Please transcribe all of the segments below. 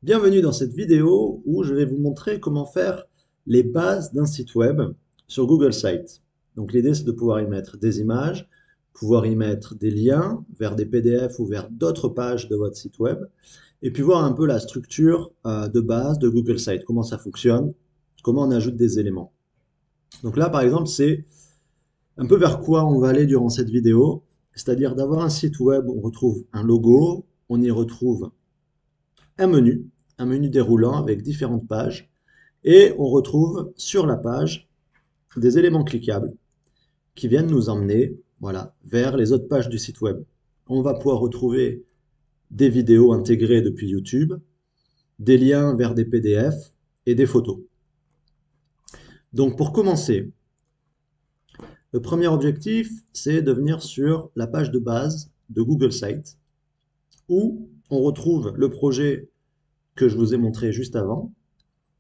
Bienvenue dans cette vidéo où je vais vous montrer comment faire les bases d'un site web sur Google Sites. Donc l'idée c'est de pouvoir y mettre des images, pouvoir y mettre des liens vers des PDF ou vers d'autres pages de votre site web, et puis voir un peu la structure de base de Google Sites, comment ça fonctionne, comment on ajoute des éléments. Donc là par exemple c'est un peu vers quoi on va aller durant cette vidéo, c'est-à-dire d'avoir un site web où on retrouve un logo, on y retrouve un menu, un menu déroulant avec différentes pages, et on retrouve sur la page des éléments cliquables qui viennent nous emmener voilà, vers les autres pages du site web. On va pouvoir retrouver des vidéos intégrées depuis YouTube, des liens vers des PDF et des photos. Donc pour commencer, le premier objectif, c'est de venir sur la page de base de Google Sites où on retrouve le projet que je vous ai montré juste avant.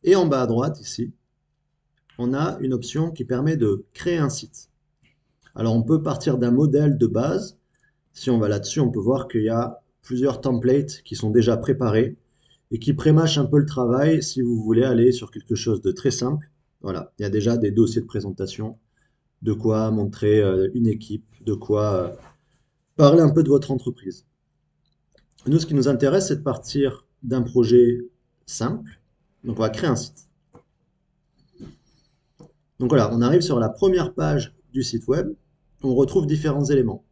Et en bas à droite, ici, on a une option qui permet de créer un site. Alors on peut partir d'un modèle de base. Si on va là-dessus, on peut voir qu'il y a plusieurs templates qui sont déjà préparés et qui prémâchent un peu le travail si vous voulez aller sur quelque chose de très simple. Voilà, il y a déjà des dossiers de présentation, de quoi montrer une équipe, de quoi parler un peu de votre entreprise. Nous, ce qui nous intéresse, c'est de partir d'un projet simple. Donc on va créer un site. Donc voilà, on arrive sur la première page du site web. On retrouve différents éléments.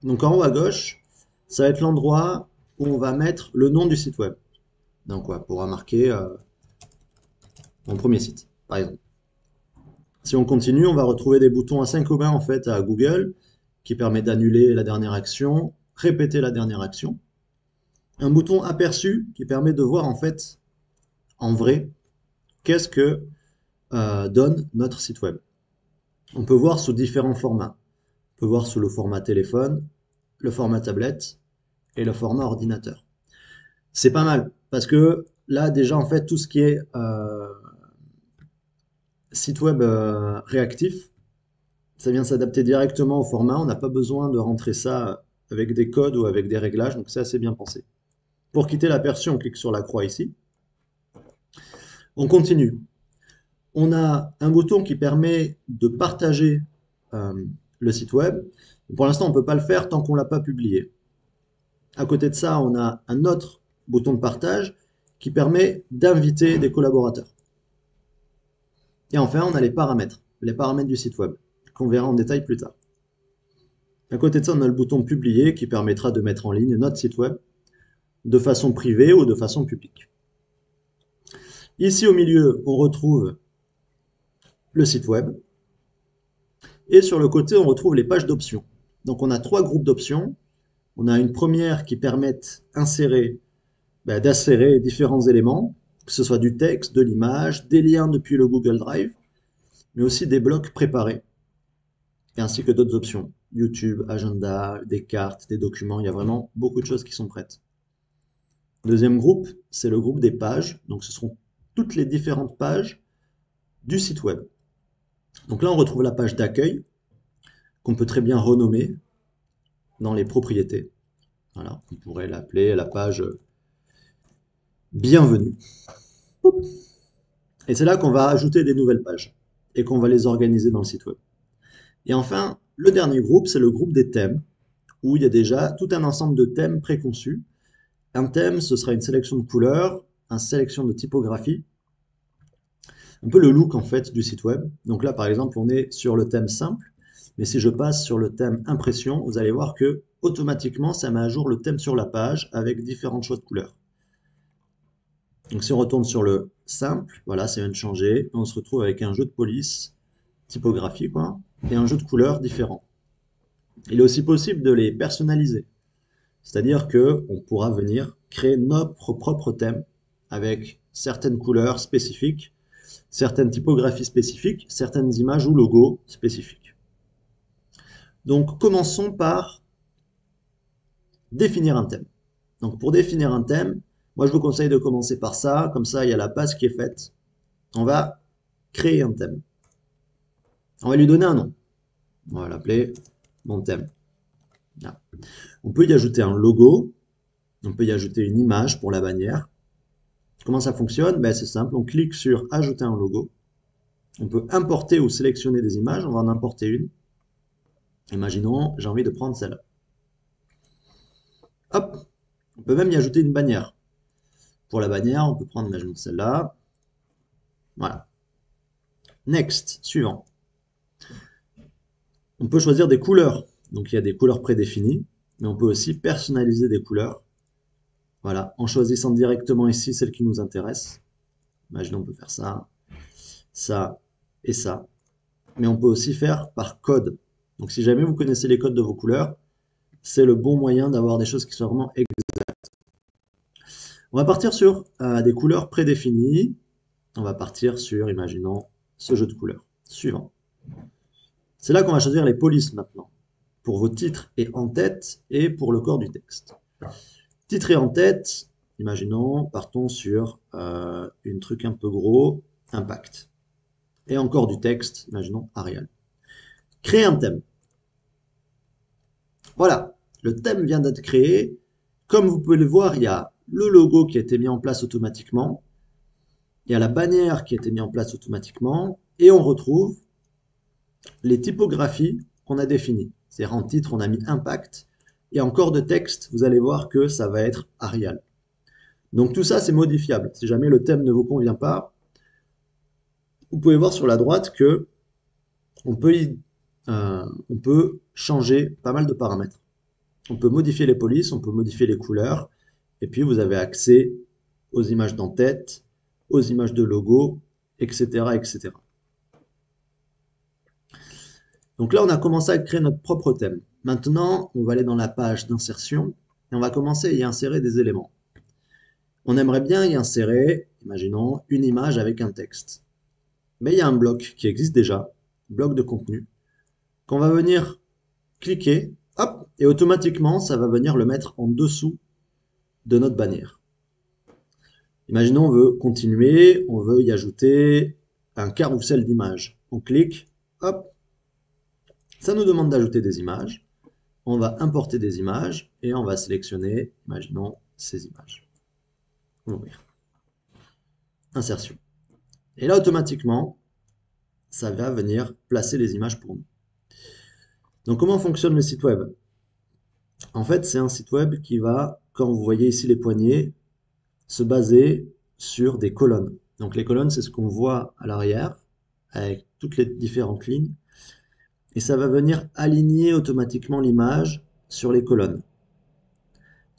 Donc en haut à gauche, ça va être l'endroit où on va mettre le nom du site web. Donc on pourra marquer mon premier site, par exemple. Si on continue, on va retrouver des boutons assez communs en fait à Google qui permet d'annuler la dernière action, répéter la dernière action. Un bouton aperçu qui permet de voir en fait en vrai qu'est-ce que donne notre site web. On peut voir sous différents formats. On peut voir sous le format téléphone, le format tablette et le format ordinateur. C'est pas mal parce que là déjà en fait tout ce qui est site web réactif, ça vient s'adapter directement au format. On n'a pas besoin de rentrer ça avec des codes ou avec des réglages, donc c'est assez bien pensé. Pour quitter l'aperçu, on clique sur la croix ici. On continue. On a un bouton qui permet de partager euh, le site web. Pour l'instant, on ne peut pas le faire tant qu'on ne l'a pas publié. À côté de ça, on a un autre bouton de partage qui permet d'inviter des collaborateurs. Et enfin, on a les paramètres du site web, qu'on verra en détail plus tard. À côté de ça, on a le bouton publier qui permettra de mettre en ligne notre site web de façon privée ou de façon publique. Ici au milieu, on retrouve le site web. Et sur le côté, on retrouve les pages d'options. Donc on a trois groupes d'options. On a une première qui permet d'insérer différents éléments, que ce soit du texte, de l'image, des liens depuis le Google Drive, mais aussi des blocs préparés, et ainsi que d'autres options. YouTube, agenda, des cartes, des documents, il y a vraiment beaucoup de choses qui sont prêtes. Deuxième groupe, c'est le groupe des pages. Donc ce seront toutes les différentes pages du site web. Donc là, on retrouve la page d'accueil, qu'on peut très bien renommer dans les propriétés. Voilà, on pourrait l'appeler la page bienvenue. Et c'est là qu'on va ajouter des nouvelles pages et qu'on va les organiser dans le site web. Et enfin, le dernier groupe, c'est le groupe des thèmes, où il y a déjà tout un ensemble de thèmes préconçus. Un thème, ce sera une sélection de couleurs, une sélection de typographie, un peu le look en fait du site web. Donc là, par exemple, on est sur le thème simple, mais si je passe sur le thème impression, vous allez voir que automatiquement, ça met à jour le thème sur la page avec différents choix de couleurs. Donc si on retourne sur le simple, voilà, ça vient de changer. On se retrouve avec un jeu de police, typographie, quoi, et un jeu de couleurs différent. Il est aussi possible de les personnaliser. C'est-à-dire que on pourra venir créer notre propre thème avec certaines couleurs spécifiques, certaines typographies spécifiques, certaines images ou logos spécifiques. Donc commençons par définir un thème. Donc pour définir un thème, moi je vous conseille de commencer par ça, comme ça il y a la base qui est faite. On va créer un thème. On va lui donner un nom. On va l'appeler mon thème. Là. On peut y ajouter un logo, on peut y ajouter une image pour la bannière, Comment ça fonctionne? Ben, c'est simple, on clique sur Ajouter un logo. On peut importer ou sélectionner des images. On va en importer une. Imaginons, j'ai envie de prendre celle-là. Hop, on peut même y ajouter une bannière. Pour la bannière, on peut prendre, imaginons celle-là. Voilà. Next, suivant. On peut choisir des couleurs. Donc il y a des couleurs prédéfinies, mais on peut aussi personnaliser des couleurs. Voilà, en choisissant directement ici celle qui nous intéresse. Imaginons, on peut faire ça, ça et ça. Mais on peut aussi faire par code. Donc si jamais vous connaissez les codes de vos couleurs, c'est le bon moyen d'avoir des choses qui sont vraiment exactes. On va partir sur des couleurs prédéfinies. On va partir sur, imaginons, ce jeu de couleurs. Suivant. C'est là qu'on va choisir les polices maintenant, pour vos titres et en-tête et pour le corps du texte. Titre et en-tête, imaginons, partons sur un truc un peu gros, impact. Et encore du texte, imaginons Arial. Créer un thème. Voilà, le thème vient d'être créé. Comme vous pouvez le voir, il y a le logo qui a été mis en place automatiquement. Il y a la bannière qui a été mise en place automatiquement. Et on retrouve les typographies qu'on a définies. C'est-à-dire en titre, on a mis impact. Et en corps de texte, vous allez voir que ça va être Arial. Donc tout ça, c'est modifiable. Si jamais le thème ne vous convient pas, vous pouvez voir sur la droite que on peut, on peut changer pas mal de paramètres. On peut modifier les polices, on peut modifier les couleurs, et puis vous avez accès aux images d'en-tête, aux images de logo, etc., etc. Donc là, on a commencé à créer notre propre thème. Maintenant, on va aller dans la page d'insertion et on va commencer à y insérer des éléments. On aimerait bien y insérer, imaginons, une image avec un texte. Mais il y a un bloc qui existe déjà, bloc de contenu, qu'on va venir cliquer, hop, et automatiquement, ça va venir le mettre en dessous de notre bannière. Imaginons, on veut continuer, on veut y ajouter un carrousel d'images. On clique, hop, ça nous demande d'ajouter des images. On va importer des images et on va sélectionner, imaginons, ces images. Ouvrir. Insertion. Et là, automatiquement, ça va venir placer les images pour nous. Donc, comment fonctionne le site web? En fait, c'est un site web qui va, comme vous voyez ici les poignées, se baser sur des colonnes. Donc, les colonnes, c'est ce qu'on voit à l'arrière, avec toutes les différentes lignes. Et ça va venir aligner automatiquement l'image sur les colonnes.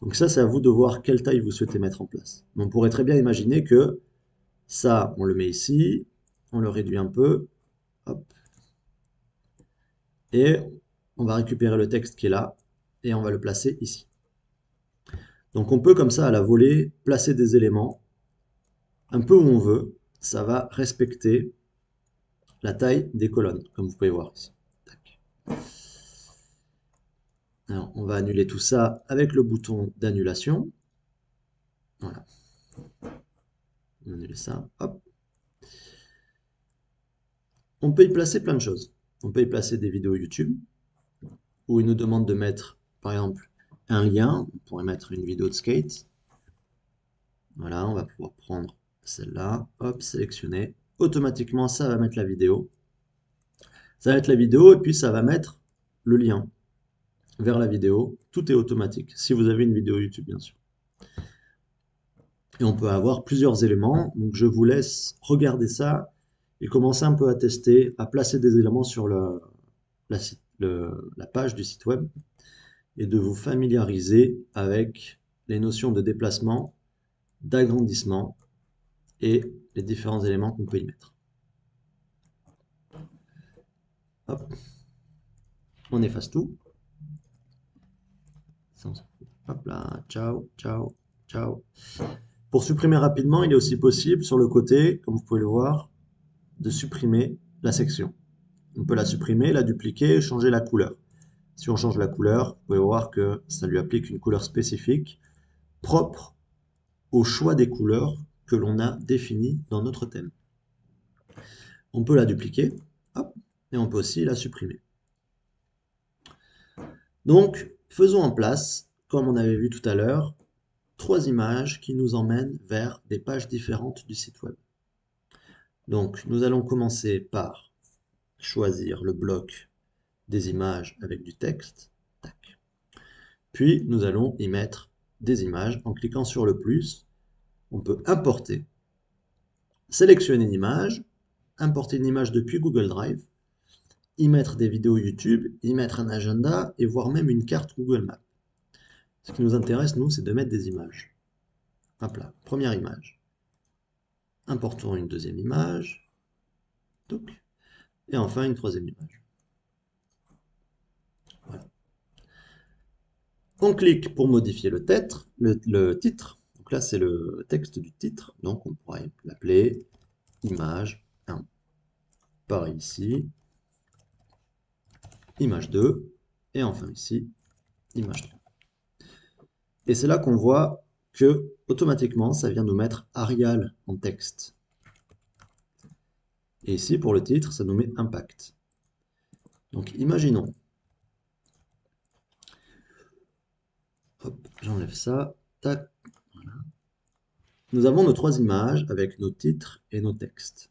Donc ça, c'est à vous de voir quelle taille vous souhaitez mettre en place. On pourrait très bien imaginer que ça, on le met ici, on le réduit un peu, hop, et on va récupérer le texte qui est là, et on va le placer ici. Donc on peut comme ça, à la volée, placer des éléments un peu où on veut. Ça va respecter la taille des colonnes, comme vous pouvez voir ici. Tac. Alors, on va annuler tout ça avec le bouton d'annulation. Voilà. On va annuler ça. Hop. On peut y placer plein de choses. On peut y placer des vidéos YouTube, où il nous demande de mettre, par exemple, un lien. On pourrait mettre une vidéo de skate. Voilà, on va pouvoir prendre celle-là, hop, sélectionner. Automatiquement, ça va mettre la vidéo. Ça va mettre la vidéo et puis ça va mettre le lien vers la vidéo. Tout est automatique, si vous avez une vidéo YouTube, bien sûr. Et on peut avoir plusieurs éléments. Donc, je vous laisse regarder ça et commencer un peu à tester, à placer des éléments sur la page du site web et de vous familiariser avec les notions de déplacement, d'agrandissement et les différents éléments qu'on peut y mettre. Hop, on efface tout. Hop là, ciao, ciao, ciao. Pour supprimer rapidement, il est aussi possible sur le côté, comme vous pouvez le voir, de supprimer la section. On peut la supprimer, la dupliquer et changer la couleur. Si on change la couleur, vous pouvez voir que ça lui applique une couleur spécifique, propre au choix des couleurs que l'on a définies dans notre thème. On peut la dupliquer, hop, et on peut aussi la supprimer. Donc, faisons en place, comme on avait vu tout à l'heure, 3 images qui nous emmènent vers des pages différentes du site web. Donc, nous allons commencer par choisir le bloc des images avec du texte. Tac. Puis, nous allons y mettre des images. En cliquant sur le plus, on peut importer, sélectionner une image, importer une image depuis Google Drive, y mettre des vidéos YouTube, y mettre un agenda et voire même une carte Google Maps. Ce qui nous intéresse, nous, c'est de mettre des images. Hop là, première image. Importons une deuxième image. Et enfin une troisième image. Voilà. On clique pour modifier le titre. Donc là, c'est le texte du titre. Donc on pourrait l'appeler image 1. Pareil ici. Image 2. Et enfin ici, image 3. Et c'est là qu'on voit que automatiquement, ça vient nous mettre Arial en texte. Et ici, pour le titre, ça nous met impact. Donc imaginons. Hop, j'enlève ça. Tac. Voilà. Nous avons nos 3 images avec nos titres et nos textes.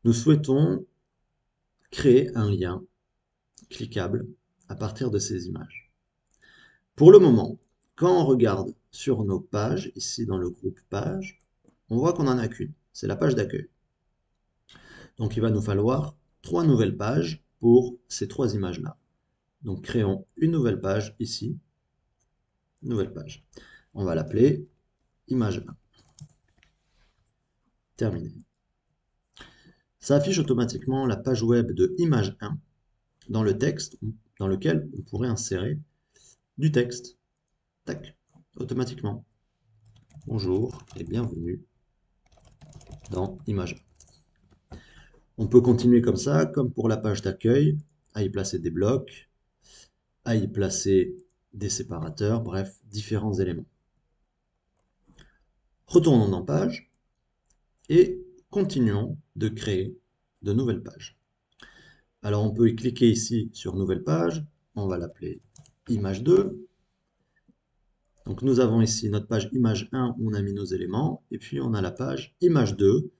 Nous souhaitons créer un lien cliquable à partir de ces images. Pour le moment, quand on regarde sur nos pages, ici dans le groupe pages, on voit qu'on n'en a qu'une. C'est la page d'accueil. Donc il va nous falloir 3 nouvelles pages pour ces 3 images-là. Donc créons une nouvelle page ici. Nouvelle page. On va l'appeler image 1. Terminé. Ça affiche automatiquement la page web de image 1 dans le texte dans lequel on pourrait insérer du texte. Tac, automatiquement. Bonjour et bienvenue dans image 1. On peut continuer comme ça, comme pour la page d'accueil, à y placer des blocs, à y placer des séparateurs, bref, différents éléments. Retournons dans page et continuons de créer de nouvelles pages. Alors on peut y cliquer ici sur nouvelle page, on va l'appeler image 2. Donc nous avons ici notre page image 1 où on a mis nos éléments, et puis on a la page image 2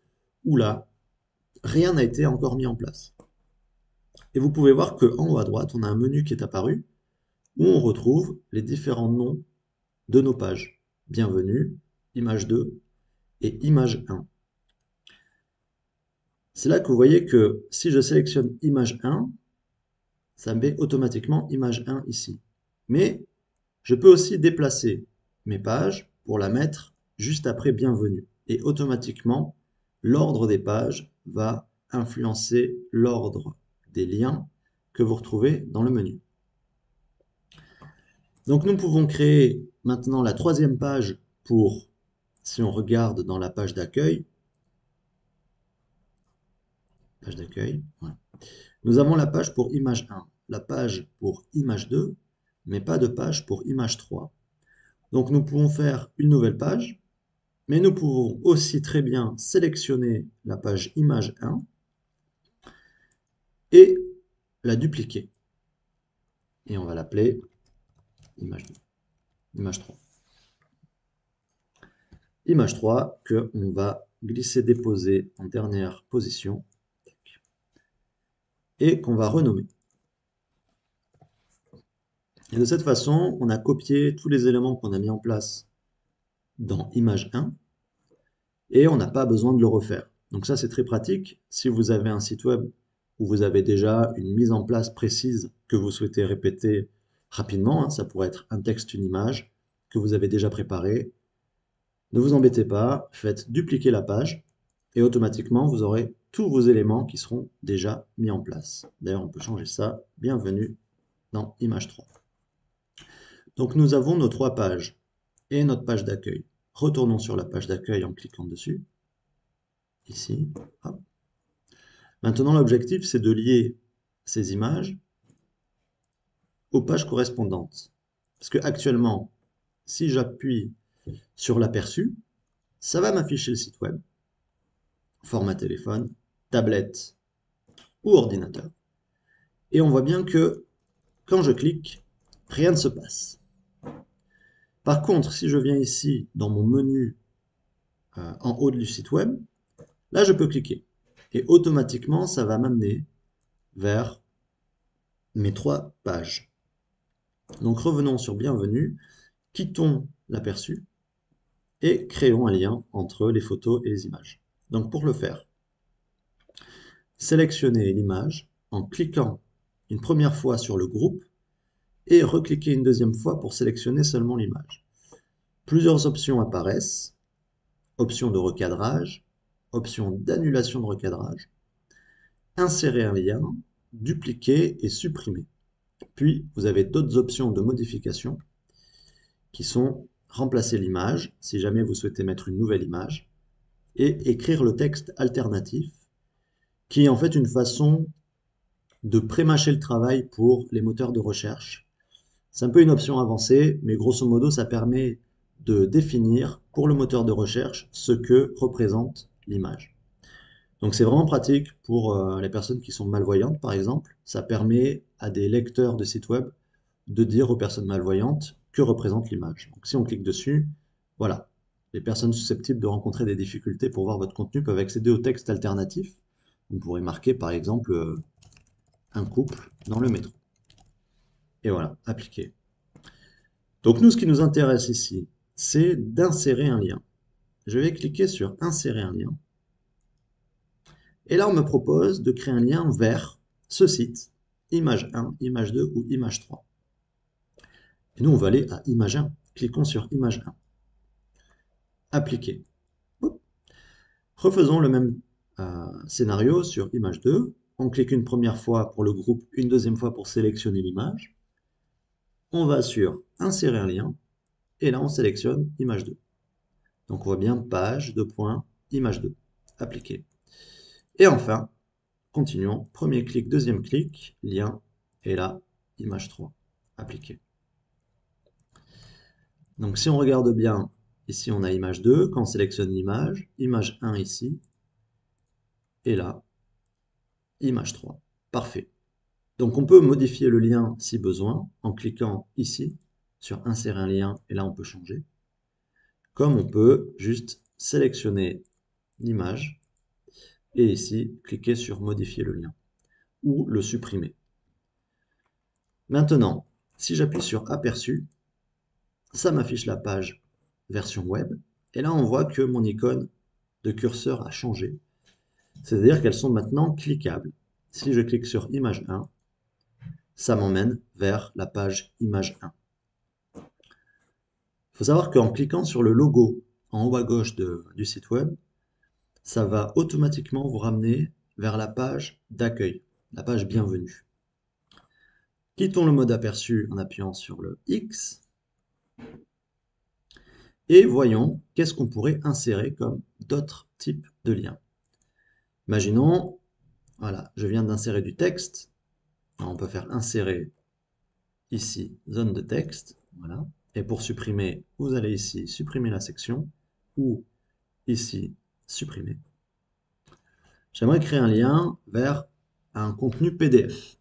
où là, rien n'a été encore mis en place. Et vous pouvez voir qu'en haut à droite, on a un menu qui est apparu où on retrouve les différents noms de nos pages. Bienvenue, image 2 et image 1. C'est là que vous voyez que si je sélectionne image 1, ça me met automatiquement image 1 ici. Mais je peux aussi déplacer mes pages pour la mettre juste après bienvenue. Et automatiquement, l'ordre des pages va influencer l'ordre des liens que vous retrouvez dans le menu. Donc nous pouvons créer maintenant la 3e page pour, si on regarde dans la page d'accueil, voilà. Nous avons la page pour image 1, la page pour image 2, mais pas de page pour image 3. Donc nous pouvons faire une nouvelle page, mais nous pouvons aussi très bien sélectionner la page image 1 et la dupliquer. Et on va l'appeler image 2, image 3. Image 3 que on va glisser déposer en dernière position et qu'on va renommer. Et de cette façon, on a copié tous les éléments qu'on a mis en place dans image 1 et on n'a pas besoin de le refaire. Donc ça, c'est très pratique. Si vous avez un site web où vous avez déjà une mise en place précise que vous souhaitez répéter rapidement, ça pourrait être un texte, une image que vous avez déjà préparé. Ne vous embêtez pas, faites dupliquer la page et automatiquement, vous aurez tous vos éléments qui seront déjà mis en place. D'ailleurs, on peut changer ça. Bienvenue dans image 3. Donc nous avons nos 3 pages et notre page d'accueil. Retournons sur la page d'accueil en cliquant dessus. Ici. Hop. Maintenant, l'objectif, c'est de lier ces images aux pages correspondantes. Parce que actuellement, si j'appuie sur l'aperçu, ça va m'afficher le site web, format téléphone, tablette ou ordinateur. Et on voit bien que quand je clique, rien ne se passe. Par contre, si je viens ici dans mon menu en haut du site web, là je peux cliquer. Et automatiquement, ça va m'amener vers mes 3 pages. Donc revenons sur Bienvenue, quittons l'aperçu et créons un lien entre les photos et les images. Donc pour le faire, sélectionnez l'image en cliquant une première fois sur le groupe et recliquez une deuxième fois pour sélectionner seulement l'image. Plusieurs options apparaissent, option de recadrage, option d'annulation de recadrage, insérer un lien, dupliquer et supprimer. Puis vous avez d'autres options de modification qui sont remplacer l'image, si jamais vous souhaitez mettre une nouvelle image, et écrire le texte alternatif, qui est en fait une façon de pré-mâcher le travail pour les moteurs de recherche. C'est un peu une option avancée, mais grosso modo, ça permet de définir pour le moteur de recherche ce que représente l'image. Donc c'est vraiment pratique pour les personnes qui sont malvoyantes, par exemple. Ça permet à des lecteurs de sites web de dire aux personnes malvoyantes que représente l'image. Donc si on clique dessus, voilà, les personnes susceptibles de rencontrer des difficultés pour voir votre contenu peuvent accéder au texte alternatif. Vous pourrez marquer par exemple un couple dans le métro. Et voilà, appliquer. Donc nous, ce qui nous intéresse ici, c'est d'insérer un lien. Je vais cliquer sur insérer un lien. Et là, on me propose de créer un lien vers ce site, image 1, image 2 ou image 3. Et nous, on va aller à image 1. Cliquons sur image 1. Appliquer. Refaisons le même scénario sur image 2. On clique une première fois pour le groupe, une deuxième fois pour sélectionner l'image. On va sur insérer un lien. Et là, on sélectionne image 2. Donc, on voit bien page, image 2. Appliquer. Et enfin, continuons. Premier clic, deuxième clic, lien. Et là, image 3. Appliquer. Donc, si on regarde bien, ici, on a image 2. Quand on sélectionne l'image, image 1 ici. Et là, image 3. Parfait. Donc, on peut modifier le lien si besoin en cliquant ici sur insérer un lien. Et là, on peut changer. Comme on peut juste sélectionner l'image et ici, cliquer sur modifier le lien ou le supprimer. Maintenant, si j'appuie sur aperçu, ça m'affiche la page version web. Et là, on voit que mon icône de curseur a changé. C'est-à-dire qu'elles sont maintenant cliquables. Si je clique sur image 1, ça m'emmène vers la page image 1. Il faut savoir qu'en cliquant sur le logo en haut à gauche du site web, ça va automatiquement vous ramener vers la page d'accueil, la page bienvenue. Quittons le mode aperçu en appuyant sur le X. Et voyons qu'est-ce qu'on pourrait insérer comme d'autres types de liens. Imaginons, voilà, je viens d'insérer du texte. Alors on peut faire insérer ici zone de texte. Voilà. Et pour supprimer, vous allez ici supprimer la section ou ici supprimer. J'aimerais créer un lien vers un contenu PDF.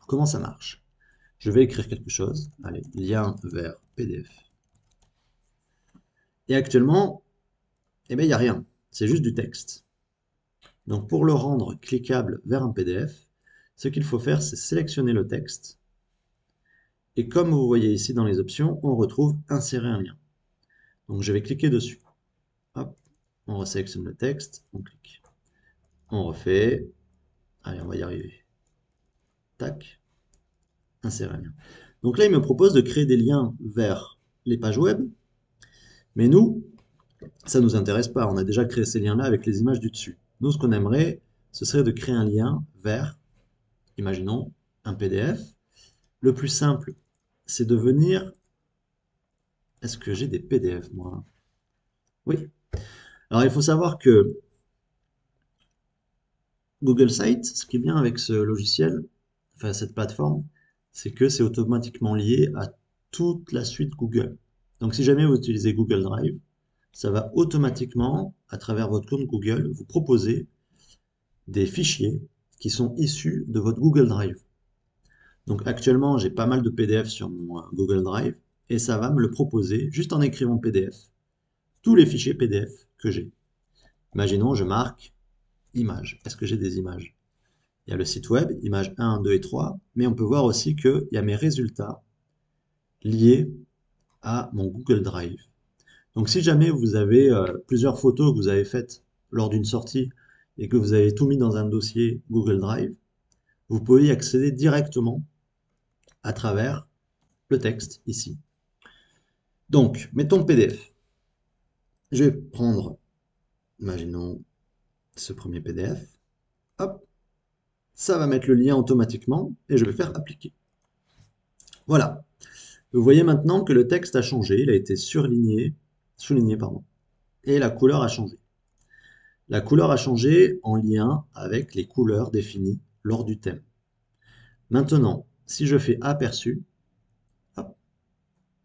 Comment ça marche? Je vais écrire quelque chose. Allez, lien vers PDF. Et actuellement, eh bien, il n'y a rien. C'est juste du texte. Donc pour le rendre cliquable vers un PDF, ce qu'il faut faire, c'est sélectionner le texte. Et comme vous voyez ici dans les options, on retrouve insérer un lien. Donc je vais cliquer dessus. Hop, on resélectionne le texte, on clique. On refait. Allez, on va y arriver. Tac. Insérer un lien. Donc là, il me propose de créer des liens vers les pages web. Mais nous, ça ne nous intéresse pas. On a déjà créé ces liens-là avec les images du dessus. Nous, ce qu'on aimerait, ce serait de créer un lien vers, imaginons, un PDF. Le plus simple, c'est de venir... Est-ce que j'ai des PDF, moi? Oui. Alors, il faut savoir que Google Sites, ce qui est bien avec ce logiciel, enfin cette plateforme, c'est que c'est automatiquement lié à toute la suite Google. Donc, si jamais vous utilisez Google Drive, ça va automatiquement, à travers votre compte Google, vous proposer des fichiers qui sont issus de votre Google Drive. Donc actuellement, j'ai pas mal de PDF sur mon Google Drive. et ça va me le proposer juste en écrivant PDF, tous les fichiers PDF que j'ai. Imaginons, je marque images. Est-ce que j'ai des images? Il y a le site web, images 1, 2 et 3, mais on peut voir aussi qu'il y a mes résultats liés à mon Google Drive. Donc si jamais vous avez plusieurs photos que vous avez faites lors d'une sortie et que vous avez tout mis dans un dossier Google Drive, vous pouvez y accéder directement à travers le texte ici. Donc, mettons PDF. Je vais prendre, imaginons, ce premier PDF. Hop, ça va mettre le lien automatiquement et je vais faire appliquer. Voilà. Vous voyez maintenant que le texte a changé, il a été souligné, pardon, et la couleur a changé. La couleur a changé en lien avec les couleurs définies lors du thème. Maintenant, si je fais aperçu, hop,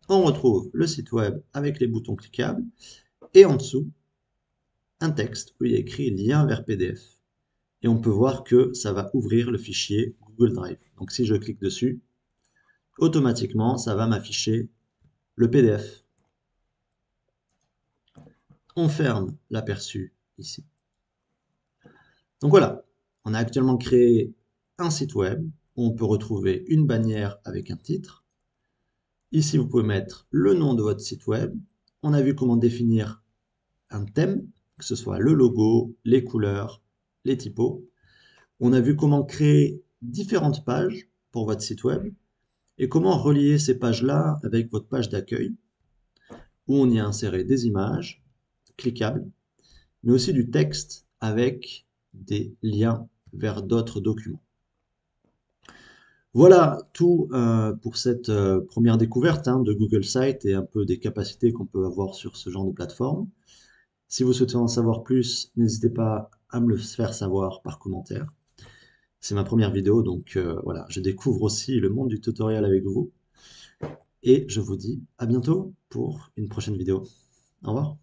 on retrouve le site web avec les boutons cliquables et en dessous, un texte où il y a écrit lien vers PDF. Et on peut voir que ça va ouvrir le fichier Google Drive. Donc si je clique dessus, automatiquement, ça va m'afficher le PDF. On ferme l'aperçu ici. Donc voilà, on a actuellement créé un site web où on peut retrouver une bannière avec un titre. Ici, vous pouvez mettre le nom de votre site web. On a vu comment définir un thème, que ce soit le logo, les couleurs, les typos. On a vu comment créer différentes pages pour votre site web et comment relier ces pages-là avec votre page d'accueil où on y a inséré des images cliquables, mais aussi du texte avec des liens vers d'autres documents. Voilà tout pour cette première découverte de Google Sites et un peu des capacités qu'on peut avoir sur ce genre de plateforme. Si vous souhaitez en savoir plus, n'hésitez pas à me le faire savoir par commentaire. C'est ma première vidéo, donc voilà, je découvre aussi le monde du tutoriel avec vous. Et je vous dis à bientôt pour une prochaine vidéo. Au revoir.